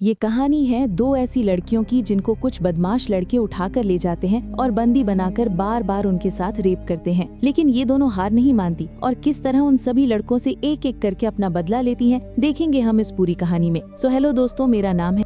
ये कहानी है दो ऐसी लड़कियों की जिनको कुछ बदमाश लड़के उठाकर ले जाते हैं और बंदी बनाकर बार बार उनके साथ रेप करते हैं। लेकिन ये दोनों हार नहीं मानती और किस तरह उन सभी लड़कों से एक एक करके अपना बदला लेती हैं, देखेंगे हम इस पूरी कहानी में। सो हेलो दोस्तों, मेरा नाम है।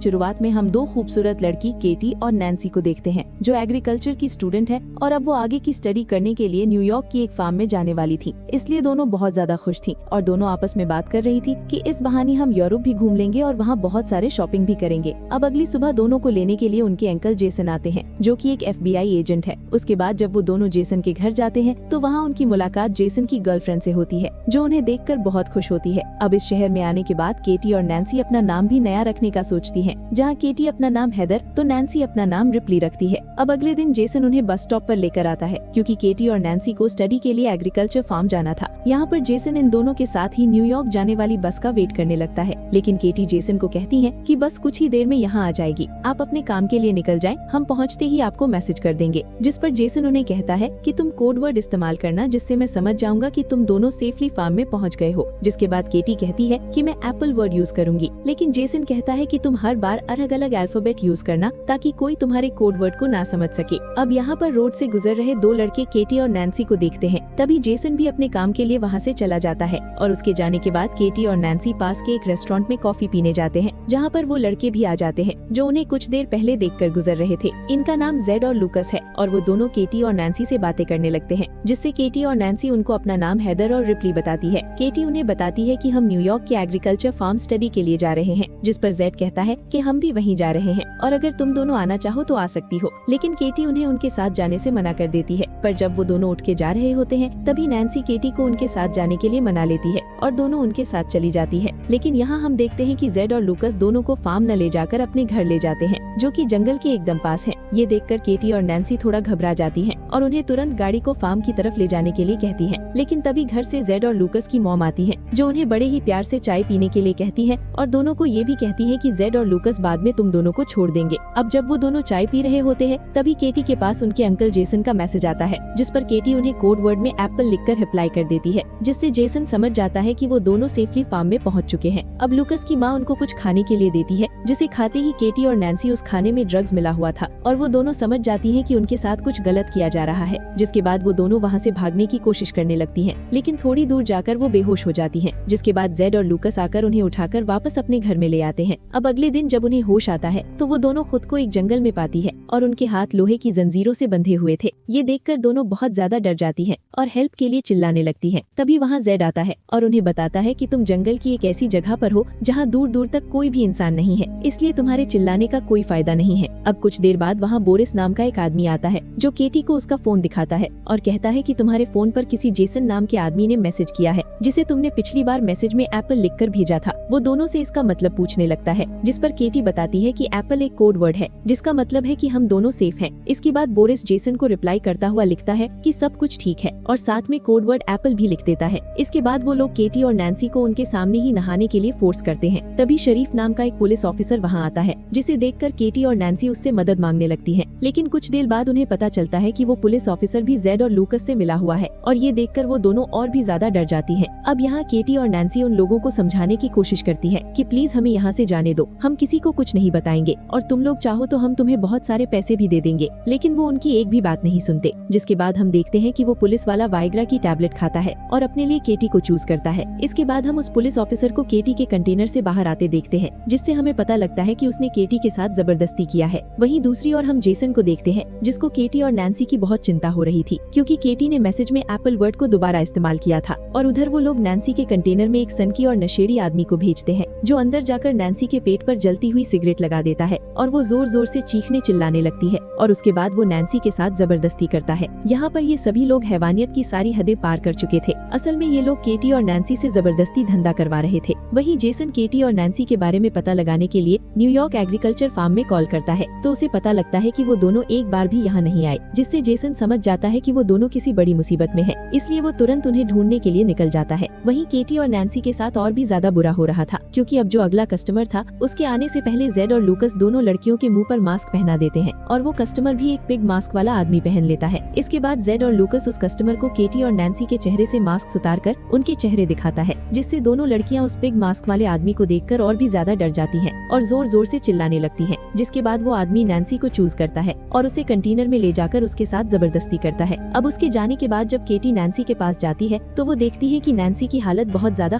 शुरुआत में हम दो खूबसूरत लड़की केटी और नैन्सी को देखते हैं, जो एग्रीकल्चर की स्टूडेंट है और अब वो आगे की स्टडी करने के लिए न्यूयॉर्क की एक फार्म में जाने वाली थी। इसलिए दोनों बहुत ज्यादा खुश थी और दोनों आपस में बात कर रही थी कि इस बहाने हम यूरोप भी घूम लेंगे और वहाँ बहुत सारे शॉपिंग भी करेंगे। अब अगली सुबह दोनों को लेने के लिए उनके अंकल जेसन आते हैं, जो कि एक FBI एजेंट है। उसके बाद जब वो दोनों जेसन के घर जाते हैं तो वहाँ उनकी मुलाकात जेसन की गर्लफ्रेंड से होती है, जो उन्हें देखकर बहुत खुश होती है। अब इस शहर में आने के बाद केटी और नैन्सी अपना नाम भी नया रखने का सोचती है। जहाँ केटी अपना नाम हेदर तो नैन्सी अपना नाम रिप्ली रखती है। अब अगले दिन जेसन उन्हें बस स्टॉप पर लेकर आता है, क्योंकि केटी और नैन्सी को स्टडी के लिए एग्रीकल्चर फार्म जाना था। यहाँ पर जेसन इन दोनों के साथ ही न्यूयॉर्क जाने वाली बस का वेट करने लगता है। लेकिन केटी जेसन को कहती है कि बस कुछ ही देर में यहाँ आ जाएगी, आप अपने काम के लिए निकल जाएं, हम पहुँचते ही आपको मैसेज कर देंगे। जिस पर जेसन उन्हें कहता है कि तुम कोड वर्ड इस्तेमाल करना, जिससे मैं समझ जाऊंगा कि तुम दोनों सेफली फार्म में पहुँच गए हो। जिसके बाद केटी कहती है कि मैं एप्पल वर्ड यूज करूंगी, लेकिन जेसन कहता है कि तुम हर बार अलग अलग अल्फाबेट यूज करना, ताकि कोई तुम्हारे कोड वर्ड को ना समझ सके। अब यहाँ पर रोड से गुजर रहे दो लड़के केटी और नैन्सी को देखते हैं। तभी जेसन भी अपने काम के लिए वहाँ से चला जाता है और उसके जाने के बाद केटी और नैन्सी पास के एक रेस्टोरेंट में कॉफी पीने जाते हैं, जहाँ पर वो लड़के भी आ जाते हैं जो उन्हें कुछ देर पहले देखकर गुजर रहे थे। इनका नाम जेड और लूकस है और वो दोनों केटी और नैन्सी से बातें करने लगते हैं, जिससे केटी और नैन्सी उनको अपना नाम हेदर और रिप्ली बताती है। केटी उन्हें बताती है कि हम न्यूयॉर्क के एग्रीकल्चर फार्म स्टडी के लिए जा रहे हैं, जिस पर जेड कहता है कि हम भी वहीं जा रहे हैं और अगर तुम दोनों आना चाहो तो आ सकती हो। लेकिन केटी उन्हें उनके साथ जाने से मना कर देती है। पर जब वो दोनों उठ के जा रहे होते हैं, तभी नैन्सी केटी को उनके साथ जाने के लिए मना लेती है और दोनों उनके साथ चली जाती है। लेकिन यहाँ हम देखते हैं कि जेड और लूकस दोनों को फार्म न ले जाकर अपने घर ले जाते हैं, जो कि जंगल के एकदम पास है। ये देखकर केटी और नैन्सी थोड़ा घबरा जाती हैं और उन्हें तुरंत गाड़ी को फार्म की तरफ ले जाने के लिए कहती हैं। लेकिन तभी घर से जेड और लूकस की मॉम आती है, जो उन्हें बड़े ही प्यार से चाय पीने के लिए कहती है और दोनों को ये भी कहती है कि जेड और लूकस बाद में तुम दोनों को छोड़ देंगे। अब जब वो दोनों चाय पी रहे होते हैं, तभी केटी के पास उनके अंकल जेसन का मैसेज आता है, जिस पर केटी उन्हें कोड वर्ड में एप्पल लिखकर रिप्लाई कर देती है, जिससे जेसन समझ जाता है कि वो दोनों सेफली फार्म में पहुंच चुके हैं। अब लूकस की माँ उनको कुछ खाने के लिए देती है, जिसे खाते ही केटी और नैन्सी उस खाने में ड्रग्स मिला हुआ था और वो दोनों समझ जाती है कि उनके साथ कुछ गलत किया जा रहा है। जिसके बाद वो दोनों वहाँ से भागने की कोशिश करने लगती हैं, लेकिन थोड़ी दूर जाकर वो बेहोश हो जाती हैं। जिसके बाद जेड और लूकस आकर उन्हें उठाकर वापस अपने घर में ले आते हैं। अब अगले दिन जब उन्हें होश आता है, तो वो दोनों खुद को एक जंगल में पाती है और उनके हाथ लोहे की जंजीरों से बंधे हुए थे। ये देखकर दोनों बहुत ज्यादा डर जाती हैं और हेल्प के लिए चिल्लाने लगती हैं। तभी वहाँ जेड आता है और उन्हें बताता है कि तुम जंगल की एक ऐसी जगह पर हो जहाँ दूर दूर तक कोई भी इंसान नहीं है, इसलिए तुम्हारे चिल्लाने का कोई फायदा नहीं है। अब कुछ देर बाद वहाँ बोरिस नाम का एक आदमी आता है, जो केटी को उसका फोन दिखाता है और कहता है कि तुम्हारे फोन पर किसी जेसन नाम के आदमी ने मैसेज किया है, जिसे तुमने पिछली बार मैसेज में एप्पल लिखकर भेजा था। वो दोनों से इसका मतलब पूछने लगता है, जिस पर केटी बताती है कि एप्पल एक कोड वर्ड है, जिसका मतलब है कि हम दोनों सेफ हैं। इसके बाद बोरिस जेसन को रिप्लाई करता हुआ लिखता है कि सब कुछ ठीक है और साथ में कोड वर्ड एप्पल भी लिख देता है। इसके बाद वो लोग केटी और नैन्सी को उनके सामने ही नहाने के लिए फोर्स करते हैं। तभी शरीफ नाम का एक पुलिस ऑफिसर वहाँ आता है, जिसे देखकर केटी और नैन्सी उससे मदद मांगने लगती है। लेकिन कुछ देर बाद उन्हें पता चलता है कि वो पुलिस ऑफिसर भी जेड और लूकस से मिला हुआ है और ये देखकर वो दोनों और भी ज्यादा डर जाती है। अब यहाँ केटी और नैन्सी उन लोगों को समझाने की कोशिश करती है कि प्लीज हमें यहाँ से जाने दो, हम किसी को कुछ नहीं बताएंगे और तुम लोग चाहो तो हम तुम्हें बहुत सारे पैसे भी दे देंगे। लेकिन वो उनकी एक भी बात नहीं सुनते। जिसके बाद हम देखते हैं कि वो पुलिस वाला वाइग्रा की टैबलेट खाता है और अपने लिए केटी को चूज करता है। इसके बाद हम उस पुलिस ऑफिसर को केटी के कंटेनर से बाहर आते देखते हैं, जिससे हमें पता लगता है कि उसने केटी के साथ जबरदस्ती किया है। वहीं दूसरी ओर हम जेसन को देखते हैं, जिसको केटी और नैन्सी की बहुत चिंता हो रही थी, क्योंकि केटी ने मैसेज में एप्पल वर्ड को दोबारा इस्तेमाल किया था। और उधर वो लोग नैन्सी के कंटेनर में एक सनकी और नशेड़ी आदमी को भेजते हैं, जो अंदर जाकर नैन्सी के पेट पर जलती हुई सिगरेट लगा देता है और वो जोर जोर से चीखने चिल्लाने लगती है और उसके बाद वो नैन्सी के साथ जबरदस्ती करता है। यहाँ पर ये सभी लोग हैवानियत की सारी हदें पार कर चुके थे। असल में ये लोग केटी और नैन्सी से जबरदस्ती धंधा करवा रहे थे। वहीं जेसन केटी और नैन्सी के बारे में पता लगाने के लिए न्यूयॉर्क एग्रीकल्चर फार्म में कॉल करता है, तो उसे पता लगता है कि वो दोनों एक बार भी यहाँ नहीं आए, जिससे जेसन समझ जाता है कि वो दोनों किसी बड़ी मुसीबत में है। इसलिए वो तुरंत उन्हें ढूंढने के लिए निकल जाता है। वहीं केटी और नैन्सी के साथ और भी ज्यादा बुरा हो रहा था, क्योंकि अब जो अगला कस्टमर था, उसके आने जाने से पहले जेड और लूकस दोनों लड़कियों के मुंह पर मास्क पहना देते हैं और वो कस्टमर भी एक पिग मास्क वाला आदमी पहन लेता है। इसके बाद जेड और लूकस उस कस्टमर को केटी और नैन्सी के चेहरे से मास्क उतारकर उनके चेहरे दिखाता है, जिससे दोनों लड़कियां उस पिग मास्क वाले आदमी को देखकर और भी ज्यादा डर जाती हैं और जोर जोर से चिल्लाने लगती हैं। जिसके बाद वो आदमी नैन्सी को चूज करता है और उसे कंटेनर में ले जाकर उसके साथ जबरदस्ती करता है। अब उसके जाने के बाद जब केटी नैन्सी के पास जाती है तो वो देखती है कि नैन्सी की हालत बहुत ज्यादा